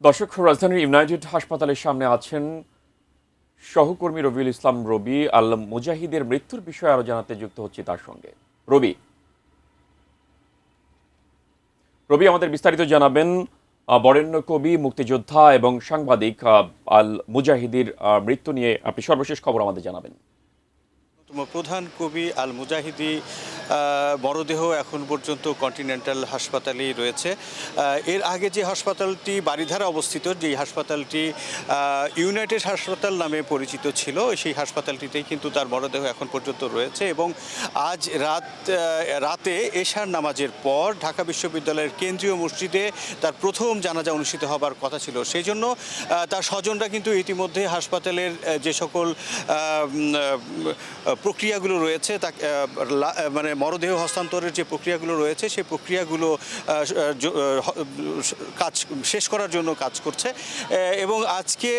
দর্শক, রাজধানীর ইউনাইটেড হাসপাতালের সামনে আছেন সহকর্মী রবিউল ইসলাম রবি। আল মুজাহিদের মৃত্যুর বিষয়ে আরো জানাতে যুক্ত হচ্ছে তার সঙ্গে। রবি রবি আমাদের বিস্তারিত জানাবেন। বরেণ্য কবি, মুক্তিযোদ্ধা এবং সাংবাদিক আল মুজাহিদের মৃত্যু নিয়ে আপনি সর্বশেষ খবর আমাদের জানাবেন। প্রধান কবি আল মুজাহিদি মরদেহ এখন পর্যন্ত কন্টিনেন্টাল হাসপাতালেই রয়েছে। এর আগে যে হাসপাতালটি বারিধারা অবস্থিত, যেই হাসপাতালটি ইউনাইটেড হাসপাতাল নামে পরিচিত ছিল, সেই হাসপাতালটিতেই কিন্তু তার মরদেহ এখন পর্যন্ত রয়েছে। এবং আজ রাতে এশার নামাজের পর ঢাকা বিশ্ববিদ্যালয়ের কেন্দ্রীয় মসজিদে তার প্রথম জানাজা অনুষ্ঠিত হবার কথা ছিল। সেই জন্য তার স্বজনরা কিন্তু ইতিমধ্যে হাসপাতালের যে সকল প্রক্রিয়াগুলো রয়েছে, তা মানে মরদেহ হস্তান্তরের যে প্রক্রিয়াগুলো রয়েছে, সেই প্রক্রিয়াগুলো কাজ শেষ করার জন্য কাজ করছে। এবং আজকে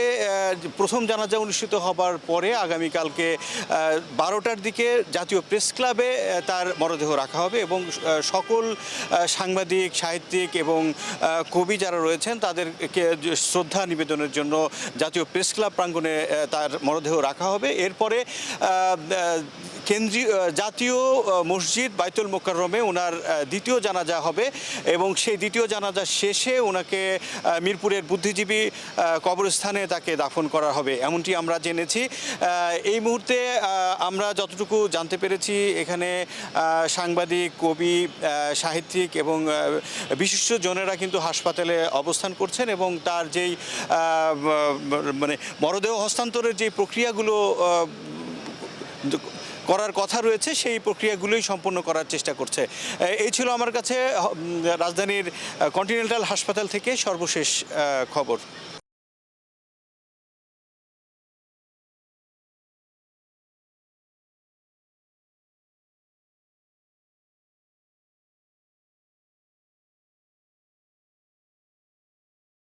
প্রথম জানাজা অনুষ্ঠিত হবার পরে আগামীকালকে 12টার দিকে জাতীয় প্রেস ক্লাবে তার মরদেহ রাখা হবে এবং সকল সাংবাদিক, সাহিত্যিক এবং কবি যারা রয়েছেন তাদেরকে শ্রদ্ধা নিবেদনের জন্য জাতীয় প্রেস ক্লাব প্রাঙ্গণে তার মরদেহ রাখা হবে। এরপরে কেন্দ্রীয় জাতীয় মসজিদ বাইতুল মোকাররমে ওনার দ্বিতীয় জানাজা হবে এবং সেই দ্বিতীয় জানাজা শেষে ওনাকে মিরপুরের বুদ্ধিজীবী কবরস্থানে তাকে দাফন করা হবে, এমনটি আমরা জেনেছি। এই মুহূর্তে আমরা যতটুকু জানতে পেরেছি, এখানে সাংবাদিক, কবি, সাহিত্যিক এবং বিশিষ্টজনেরা কিন্তু হাসপাতালে অবস্থান করছেন এবং তার যেই মানে মরদেহ হস্তান্তরের যে প্রক্রিয়াগুলো করার কথা রয়েছে, সেই প্রক্রিয়াগুলোই সম্পন্ন করার চেষ্টা করছে। এই ছিল আমার কাছে রাজধানীর কন্টিনেন্টাল হাসপাতাল থেকে সর্বশেষ খবর।